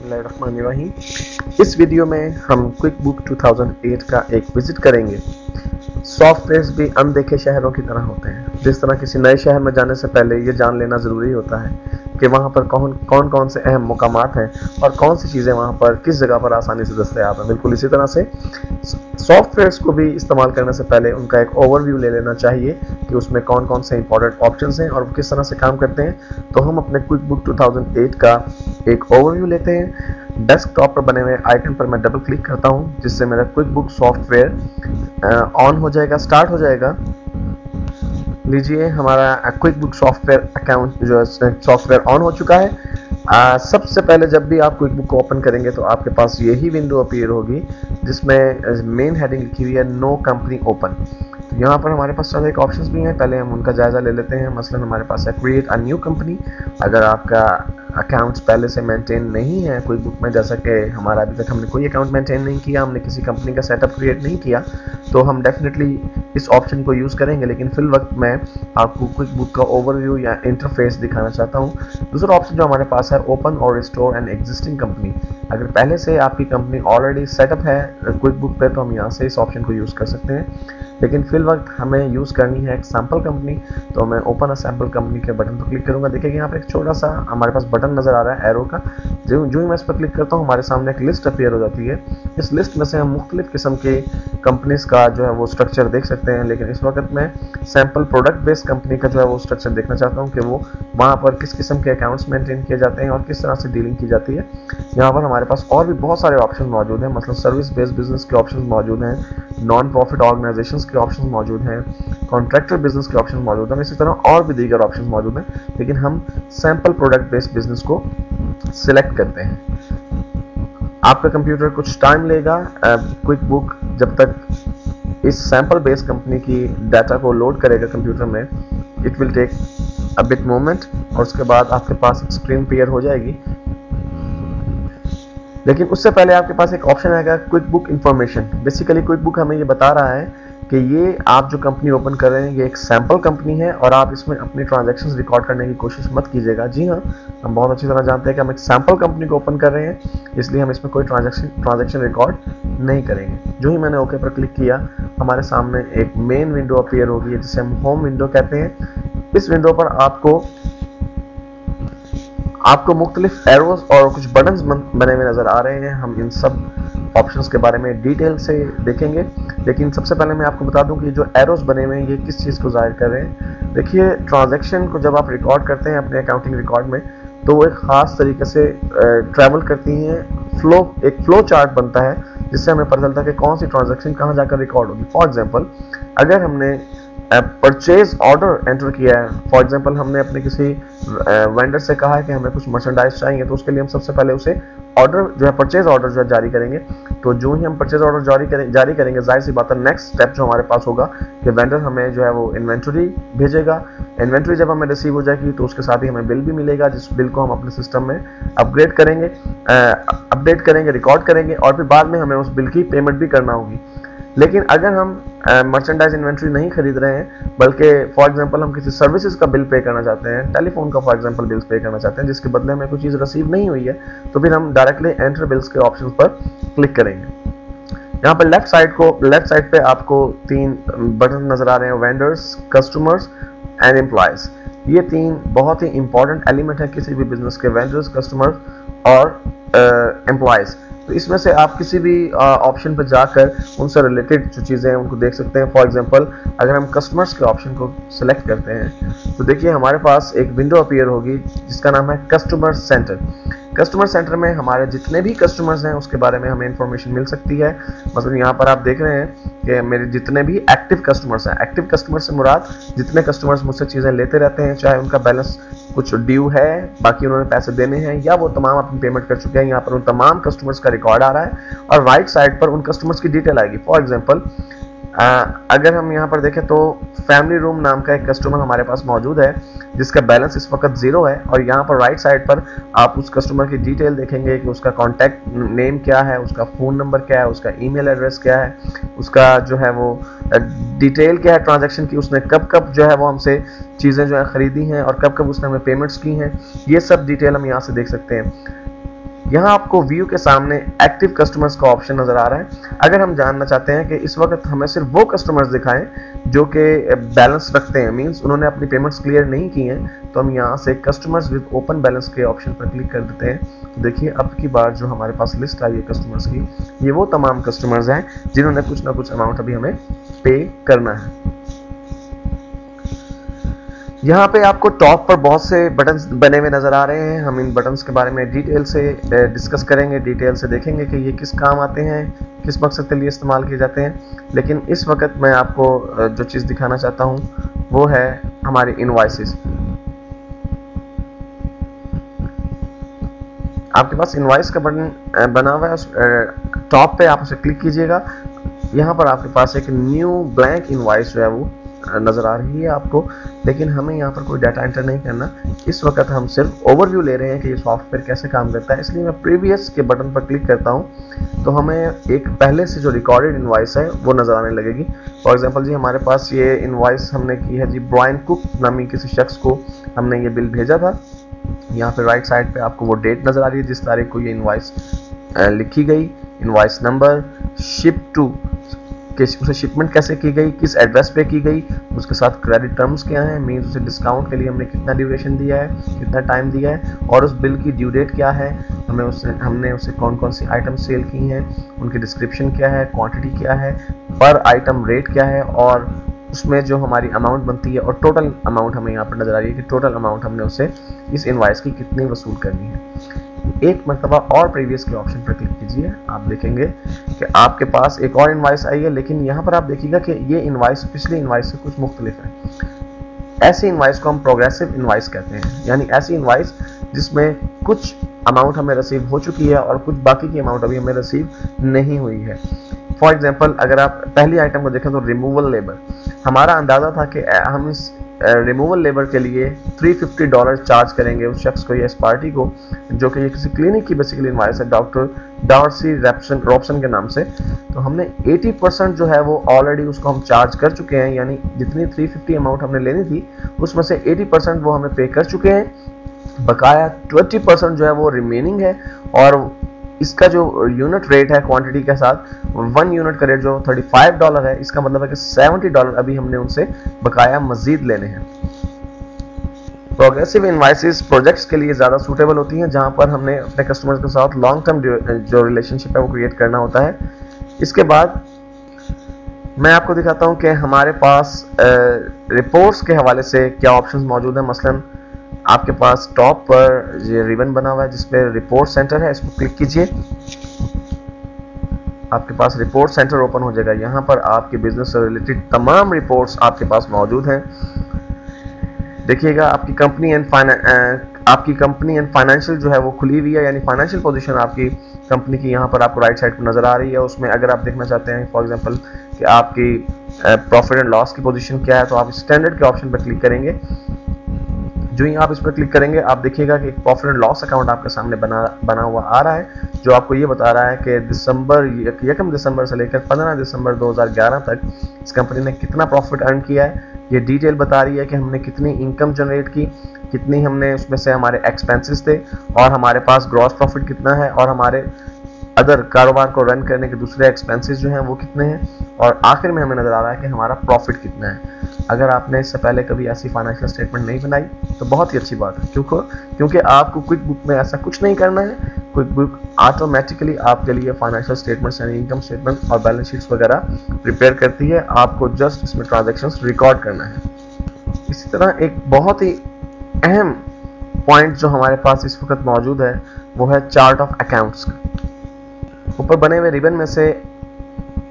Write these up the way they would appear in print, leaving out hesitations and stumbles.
बिस्मिल्लाहिर्रहमानिर्रहीम। इस वीडियो में हम क्विक बुक 2008 का एक विजिट करेंगे। सॉफ्टवेयर्स भी अनदेखे शहरों की तरह होते हैं। जिस तरह किसी नए शहर में जाने से पहले ये जान लेना ज़रूरी होता है कि वहाँ पर कौन से अहम मुकामात हैं और कौन सी चीज़ें वहाँ पर किस जगह पर आसानी से दस्तयाब हैं। बिल्कुल इसी तरह से सॉफ्टवेयर्स को भी इस्तेमाल करने से पहले उनका एक ओवरव्यू ले लेना चाहिए कि उसमें कौन कौन से इंपॉर्टेंट ऑप्शंस हैं और वो किस तरह से काम करते हैं। तो हम अपने क्विक बुक 2008 का एक ओवरव्यू लेते हैं। डेस्कटॉप पर बने हुए आइकन पर मैं डबल क्लिक करता हूं, जिससे मेरा क्विक बुक सॉफ्टवेयर ऑन हो जाएगा, स्टार्ट हो जाएगा। लीजिए, हमारा क्विक बुक सॉफ्टवेयर अकाउंट जो है सॉफ्टवेयर ऑन हो चुका है। सबसे पहले जब भी आप क्विक बुक को ओपन करेंगे तो आपके पास यही विंडो अपीयर होगी जिसमें मेन हेडिंग लिखी हुई है नो कंपनी ओपन। तो यहाँ पर हमारे पास सारे एक ऑप्शंस भी हैं, पहले हम उनका जायजा ले लेते हैं। मसलन हमारे पास है क्रिएट अ न्यू कंपनी। अगर आपका अकाउंट्स पहले से मेंटेन नहीं है क्विक बुक में, जैसा कि हमारा अभी तक हमने कोई अकाउंट मेंटेन नहीं किया, हमने किसी कंपनी का सेटअप क्रिएट नहीं किया, तो हम डेफिनेटली इस ऑप्शन को यूज़ करेंगे। लेकिन फिल वक्त मैं आपको क्विक बुक का ओवरव्यू या इंटरफेस दिखाना चाहता हूँ। दूसरा ऑप्शन जो हमारे पास है ओपन और रिस्टोर एन एग्जिस्टिंग कंपनी। अगर पहले से आपकी कंपनी ऑलरेडी सेटअप है क्विक बुक पे तो हम यहाँ से इस ऑप्शन को यूज़ कर सकते हैं। लेकिन फिल वक्त हमें यूज़ करनी है एक सैम्पल कंपनी, तो मैं ओपन अ सैम्पल कंपनी के बटन पर क्लिक करूँगा। देखिए यहाँ पर एक छोटा सा हमारे पास बटन नज़र आ रहा है एरो का। जो ही मैं इस पर क्लिक करता हूँ हमारे सामने एक लिस्ट अपीयर हो जाती है। इस लिस्ट में से हम मुख्तलिफ किस्म के कंपनीज का जो है वो स्ट्रक्चर देख सकते हैं। लेकिन इस वक्त मैं सैम्पल प्रोडक्ट बेस्ड कंपनी का जो है वो स्ट्रक्चर देखना चाहता हूँ कि वो वहाँ पर किस किस्म के अकाउंट्स मेंटेन किए जाते हैं और किस तरह से डीलिंग की जाती है। यहाँ पर हमारे पास और भी बहुत सारे ऑप्शन मौजूद हैं, मतलब सर्विस बेस्ड बिजनेस के ऑप्शन मौजूद हैं, नॉन प्रॉफिट ऑर्गेनाइजेशंस के ऑप्शन मौजूद हैं, कॉन्ट्रैक्टर बिजनेस के ऑप्शन मौजूद हैं, इसी तरह और भी दीगर ऑप्शन मौजूद हैं। लेकिन हम सैम्पल प्रोडक्ट बेस्ड बिजनेस को सिलेक्ट करते हैं। आपका कंप्यूटर कुछ टाइम लेगा क्विक बुक जब तक इस सैम्पल बेस्ड कंपनी की डाटा को लोड करेगा कंप्यूटर में। It will take a bit moment और उसके बाद आपके पास एक स्क्रीन अपीयर हो जाएगी। लेकिन उससे पहले आपके पास एक ऑप्शन आएगा quick book information. Basically quick book हमें ये बता रहा है कि ये आप जो कंपनी ओपन कर रहे हैं ये एक सैम्पल कंपनी है और आप इसमें अपनी ट्रांजैक्शंस रिकॉर्ड करने की कोशिश मत कीजिएगा। जी हाँ, हम बहुत अच्छी तरह जानते हैं कि हम एक सैम्पल कंपनी को ओपन कर रहे हैं, इसलिए हम इसमें कोई ट्रांजैक्शन रिकॉर्ड नहीं करेंगे। जो ही मैंने ओके पर क्लिक किया हमारे सामने एक मेन विंडो अपीयर होगी जिसे हम होम विंडो कहते हैं। इस विंडो पर आपको मुख्तलिफ एरोज और कुछ बटन्स बने हुए नज़र आ रहे हैं। हम इन सब ऑप्शंस के बारे में डिटेल से देखेंगे, लेकिन सबसे पहले मैं आपको बता दूं कि जो एरोज बने हुए हैं ये किस चीज़ को जाहिर कर रहे हैं। देखिए, ट्रांजैक्शन को जब आप रिकॉर्ड करते हैं अपने अकाउंटिंग रिकॉर्ड में तो वो एक ख़ास तरीके से ट्रैवल करती हैं। एक फ्लो चार्ट बनता है जिससे हमें पता चलता है कि कौन सी ट्रांजैक्शन कहाँ जाकर रिकॉर्ड होगी। फॉर एग्जाम्पल, अगर हमने परचेज ऑर्डर एंटर किया है, फॉर एग्जांपल हमने अपने किसी वेंडर से कहा है कि हमें कुछ मर्चेंडाइज चाहिए, तो उसके लिए हम सबसे पहले उसे ऑर्डर जो है परचेज ऑर्डर जो है जारी करेंगे। तो जो ही हम परचेज ऑर्डर जारी करेंगे जाहिर सी बात है नेक्स्ट स्टेप जो हमारे पास होगा कि वेंडर हमें जो है वो इन्वेंटरी भेजेगा। इन्वेंटरी जब हमें रिसीव हो जाएगी तो उसके साथ ही हमें बिल भी मिलेगा, जिस बिल को हम अपने सिस्टम में अपडेट करेंगे, रिकॉर्ड करेंगे और फिर बाद में हमें उस बिल की पेमेंट भी करना होगी। लेकिन अगर हम मर्चेंडाइज इन्वेंट्री नहीं खरीद रहे हैं बल्कि फॉर एग्जांपल हम किसी सर्विसेज का बिल पे करना चाहते हैं, टेलीफोन का फॉर एग्जांपल बिल्स पे करना चाहते हैं जिसके बदले में कोई चीज़ रिसीव नहीं हुई है, तो फिर हम डायरेक्टली एंटर बिल्स के ऑप्शन पर क्लिक करेंगे। यहाँ पर लेफ्ट साइड पे आपको 3 बटन नजर आ रहे हैं, वेंडर्स, कस्टमर्स एंड एम्प्लॉयज। ये 3 बहुत ही इंपॉर्टेंट एलिमेंट है किसी भी बिजनेस के, वेंडर्स, कस्टमर्स और एम्प्लॉयज। तो इसमें से आप किसी भी ऑप्शन पर जाकर उनसे रिलेटेड जो चीज़ें हैं उनको देख सकते हैं। फॉर एग्जांपल, अगर हम कस्टमर्स के ऑप्शन को सिलेक्ट करते हैं तो देखिए हमारे पास एक विंडो अपीयर होगी जिसका नाम है कस्टमर सेंटर। कस्टमर सेंटर में हमारे जितने भी कस्टमर्स हैं उसके बारे में हमें इंफॉर्मेशन मिल सकती है। मतलब यहाँ पर आप देख रहे हैं कि मेरे जितने भी एक्टिव कस्टमर्स हैं, एक्टिव कस्टमर्स से मुराद जितने कस्टमर्स मुझसे चीज़ें लेते रहते हैं, चाहे उनका बैलेंस कुछ ड्यू है, बाकी उन्होंने पैसे देने हैं या वो तमाम अपनी पेमेंट कर चुके हैं, यहाँ पर उन तमाम कस्टमर्स का रिकॉर्ड आ रहा है और राइट साइड पर उन कस्टमर्स की डिटेल आएगी। फॉर एग्जांपल, अगर हम यहाँ पर देखें तो फैमिली रूम नाम का एक कस्टमर हमारे पास मौजूद है जिसका बैलेंस इस वक्त 0 है और यहाँ पर राइट साइड पर आप उस कस्टमर की डिटेल देखेंगे कि उसका कॉन्टैक्ट नेम क्या है, उसका फ़ोन नंबर क्या है, उसका ईमेल एड्रेस क्या है, उसका जो है वो डिटेल क्या है ट्रांजैक्शन की, उसने कब कब जो है वो हमसे चीज़ें जो है ख़रीदी हैं और कब कब उसने हमें पेमेंट्स की हैं। ये सब डिटेल हम यहाँ से देख सकते हैं। यहाँ आपको व्यू के सामने एक्टिव कस्टमर्स का ऑप्शन नजर आ रहा है। अगर हम जानना चाहते हैं कि इस वक्त हमें सिर्फ वो कस्टमर्स दिखाएं जो कि बैलेंस रखते हैं, मींस उन्होंने अपनी पेमेंट्स क्लियर नहीं की हैं, तो हम यहाँ से कस्टमर्स विद ओपन बैलेंस के ऑप्शन पर क्लिक कर देते हैं। देखिए अब की बार जो हमारे पास लिस्ट आई है कस्टमर्स की, ये वो तमाम कस्टमर्स हैं जिन्होंने कुछ ना कुछ अमाउंट अभी हमें पे करना है। यहाँ पे आपको टॉप पर बहुत से बटन्स बने हुए नज़र आ रहे हैं। हम इन बटन्स के बारे में डिटेल से डिस्कस करेंगे, डिटेल से देखेंगे कि ये किस काम आते हैं, किस मकसद के लिए इस्तेमाल किए जाते हैं। लेकिन इस वक्त मैं आपको जो चीज़ दिखाना चाहता हूँ वो है हमारी इनवॉइसेस। आपके पास इनवॉइस का बटन बना हुआ है, उस टॉप पे आप उसे क्लिक कीजिएगा। यहाँ पर आपके पास एक न्यू ब्लैंक इनवॉइस जो है वो नज़र आ रही है आपको, लेकिन हमें यहाँ पर कोई डाटा एंटर नहीं करना। इस वक्त हम सिर्फ ओवरव्यू ले रहे हैं कि ये सॉफ्टवेयर कैसे काम करता है, इसलिए मैं प्रीवियस के बटन पर क्लिक करता हूँ तो हमें एक पहले से जो रिकॉर्डेड इनवॉइस है वो नज़र आने लगेगी। फॉर एग्जांपल जी हमारे पास ये इनवॉइस हमने की है जी, ब्रायन कुक नामी किसी शख्स को हमने ये बिल भेजा था। यहाँ पे राइट साइड पे आपको वो डेट नज़र आ रही है जिस तारीख को ये इनवॉइस लिखी गई, इनवॉइस नंबर, शिप टू उसे शिपमेंट कैसे की गई, किस एड्रेस पे की गई, उसके साथ क्रेडिट टर्म्स क्या हैं, मीन्स उसे डिस्काउंट के लिए हमने कितना ड्यूरेशन दिया है, कितना टाइम दिया है, और उस बिल की ड्यू डेट क्या है, हमने उसे कौन कौन सी आइटम सेल की हैं, उनकी डिस्क्रिप्शन क्या है, क्वांटिटी क्या है, पर आइटम रेट क्या है, और उसमें जो हमारी अमाउंट बनती है और टोटल अमाउंट हमें यहाँ पर नज़र आ रही है कि टोटल अमाउंट हमने उसे इस इनवॉइस की कितनी वसूल करनी है। एक मरतबा और प्रीवियस के ऑप्शन पर क्लिक कीजिए, आप देखेंगे कि आपके पास एक और इनवॉइस आई है, लेकिन यहाँ पर आप देखिएगा कि ये इनवॉइस पिछली इनवॉइस से कुछ मुख्तलिफ है। ऐसी इनवॉइस को हम प्रोग्रेसिव इनवॉइस कहते हैं, यानी ऐसी इनवॉइस जिसमें कुछ अमाउंट हमें रिसीव हो चुकी है और कुछ बाकी की अमाउंट अभी हमें रिसीव नहीं हुई है। फॉर एग्जाम्पल अगर आप पहली आइटम को देखें तो रिमूवल लेबर, हमारा अंदाज़ा था कि हम इस रिमूवल लेबर के लिए $350 चार्ज करेंगे उस शख्स को या इस पार्टी को, जो कि ये किसी क्लिनिक की बेसिकली इनवॉइस है, डॉक्टर डार्सी रॉबसन के नाम से। तो हमने 80% जो है वो ऑलरेडी उसको हम चार्ज कर चुके हैं, यानी जितनी 350 अमाउंट हमने लेनी थी उसमें से 80% वो हमें पे कर चुके हैं। बकाया 20% जो है वो रिमेनिंग है, और इसका जो यूनिट रेट है क्वांटिटी के साथ 1 यूनिट का रेट जो $35 है, इसका मतलब है कि $70 अभी हमने उनसे बकाया मजीद लेने हैं। प्रोग्रेसिव इनवॉइसेस प्रोजेक्ट्स के लिए ज़्यादा सूटेबल होती हैं, जहां पर हमने अपने कस्टमर्स के साथ लॉन्ग टर्म जो रिलेशनशिप है वो क्रिएट करना होता है। इसके बाद मैं आपको दिखाता हूं कि हमारे पास रिपोर्ट्स के हवाले से क्या ऑप्शंस मौजूद हैं। मसलन आपके पास टॉप पर ये रिबन बना हुआ है जिसपे रिपोर्ट सेंटर है, इस पर क्लिक कीजिए, आपके पास रिपोर्ट सेंटर ओपन हो जाएगा। यहाँ पर आपके बिजनेस से रिलेटेड तमाम रिपोर्ट्स आपके पास मौजूद हैं। देखिएगा आपकी कंपनी एंड फाइनेंशियल जो है वो खुली हुई है, यानी फाइनेंशियल पोजीशन आपकी कंपनी की यहाँ पर आपको राइट साइड पर नजर आ रही है। उसमें अगर आप देखना चाहते हैं फॉर एग्जांपल कि आपकी प्रॉफिट एंड लॉस की पोजीशन क्या है, तो आप स्टैंडर्ड के ऑप्शन पर क्लिक करेंगे। जो ही आप इस पर क्लिक करेंगे आप देखिएगा कि एक प्रॉफिट एंड लॉस अकाउंट आपके सामने बना हुआ आ रहा है, जो आपको ये बता रहा है कि 1 दिसंबर से लेकर 15 दिसंबर 2011 तक इस कंपनी ने कितना प्रॉफिट अर्न किया है। ये डिटेल बता रही है कि हमने कितनी इनकम जनरेट की, कितनी हमने उसमें से हमारे एक्सपेंसेस थे, और हमारे पास ग्रॉस प्रॉफिट कितना है, और हमारे अदर कारोबार को रन करने के दूसरे एक्सपेंसेस जो हैं वो कितने हैं, और आखिर में हमें नज़र आ रहा है कि हमारा प्रॉफिट कितना है। अगर आपने इससे पहले कभी ऐसी फाइनेंशियल स्टेटमेंट नहीं बनाई तो बहुत ही अच्छी बात है, क्योंकि आपको क्विक बुक में ऐसा कुछ नहीं करना है। क्विक बुक ऑटोमेटिकली आपके लिए फाइनेंशियल स्टेटमेंट्स यानी इनकम स्टेटमेंट और बैलेंस शीट्स वगैरह प्रिपेयर करती है, आपको जस्ट इसमें ट्रांजैक्शंस रिकॉर्ड करना है। इसी तरह एक बहुत ही अहम पॉइंट जो हमारे पास इस वक्त मौजूद है वो है चार्ट ऑफ अकाउंट्स। ऊपर बने हुए रिबन में से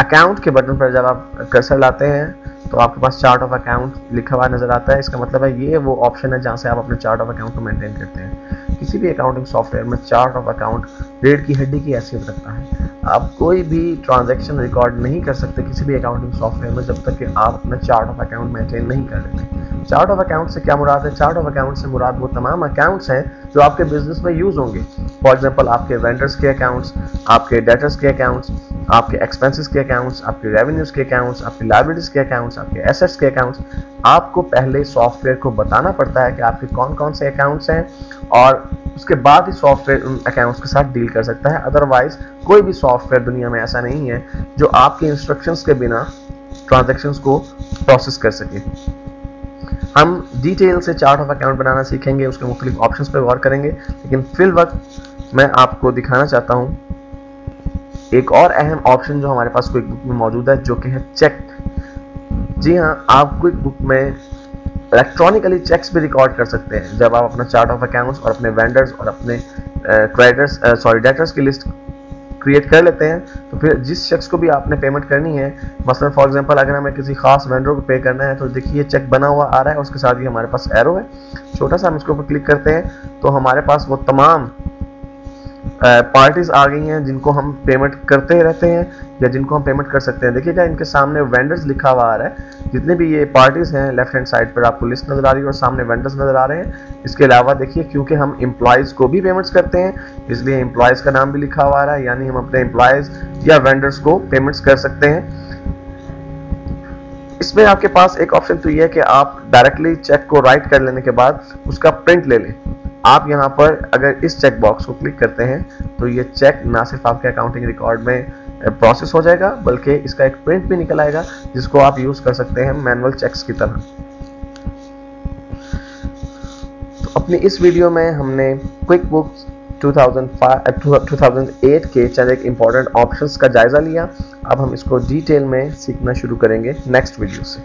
अकाउंट के बटन पर जब आप कर्सर लाते हैं तो आपके पास चार्ट ऑफ अकाउंट लिखा हुआ नजर आता है। इसका मतलब है ये वो ऑप्शन है जहां से आप अपने चार्ट ऑफ अकाउंट को मेंटेन करते हैं। किसी भी अकाउंटिंग सॉफ्टवेयर में चार्ट ऑफ अकाउंट रीढ़ की हड्डी की हैसियत रखता है। आप कोई भी ट्रांजैक्शन रिकॉर्ड नहीं कर सकते किसी भी अकाउंटिंग सॉफ्टवेयर में जब तक कि आप अपना चार्ट ऑफ अकाउंट मेंटेन नहीं कर लेते। चार्ट ऑफ अकाउंट से क्या मुराद है? चार्ट ऑफ अकाउंट से मुराद वो तमाम अकाउंट्स हैं जो आपके बिजनेस में यूज होंगे। फॉर एग्जांपल आपके वेंडर्स के अकाउंट्स, आपके डेटर्स के अकाउंट्स, आपके एक्सपेंसेस के अकाउंट्स, आपके रेवेन्यूज के अकाउंट्स, आपके लायबिलिटीज के अकाउंट्स, आपके एसेट्स के अकाउंट्स। आपको पहले सॉफ्टवेयर को बताना पड़ता है कि आपके कौन कौन से अकाउंट्स हैं और उसके बाद ही सॉफ्टवेयर उन अकाउंट्स के साथ डील कर सकता है। अदरवाइज कोई भी सॉफ्टवेयर दुनिया में ऐसा नहीं है जो आपके इंस्ट्रक्शंस के बिना ट्रांजैक्शंस को प्रोसेस कर सके। हम डिटेल से चार्ट ऑफ अकाउंट बनाना सीखेंगे, उसके मुख्तलिफ ऑप्शंस पे गौर करेंगे, लेकिन फिल वक्त मैं आपको दिखाना चाहता हूँ एक और अहम ऑप्शन जो हमारे पास क्विक बुक में मौजूद है, जो कि है चेक। जी हाँ, आप क्विक बुक में इलेक्ट्रॉनिकली चेक्स भी रिकॉर्ड कर सकते हैं। जब आप अपना चार्ट ऑफ अकाउंट्स और अपने वेंडर्स और अपने डेटर्स की लिस्ट क्रिएट कर लेते हैं, तो फिर जिस शख्स को भी आपने पेमेंट करनी है, मसलन फॉर एग्जांपल अगर हमें किसी खास वेंडर को पे करना है, तो देखिए चेक बना हुआ आ रहा है, उसके साथ ही हमारे पास एरो है छोटा सा, हम इसके ऊपर क्लिक करते हैं तो हमारे पास वो तमाम पार्टीज आ गई हैं जिनको हम पेमेंट करते रहते हैं या जिनको हम पेमेंट कर सकते हैं। देखिएगा इनके सामने वेंडर्स लिखा हुआ आ रहा है। जितने भी ये पार्टीज हैं लेफ्ट हैंड साइड पर आपको लिस्ट नजर आ रही है और सामने वेंडर्स नजर आ रहे हैं। इसके अलावा देखिए क्योंकि हम एम्प्लॉयज को भी पेमेंट्स करते हैं, इसलिए एम्प्लॉयज का नाम भी लिखा हुआ आ रहा है, यानी हम अपने एम्प्लॉयज या वेंडर्स को पेमेंट्स कर सकते हैं। इसमें आपके पास एक ऑप्शन तो ये है कि आप डायरेक्टली चेक को राइट कर लेने के बाद उसका प्रिंट ले लें। आप यहाँ पर अगर इस चेक बॉक्स को क्लिक करते हैं तो ये चेक ना सिर्फ आपके अकाउंटिंग रिकॉर्ड में प्रोसेस हो जाएगा, बल्कि इसका एक प्रिंट भी निकल आएगा जिसको आप यूज कर सकते हैं मैनुअल चेक्स की तरह। तो अपनी इस वीडियो में हमने क्विक बुक 2008 के चंद एक इंपॉर्टेंट ऑप्शंस का जायजा लिया। अब हम इसको डिटेल में सीखना शुरू करेंगे नेक्स्ट वीडियो से।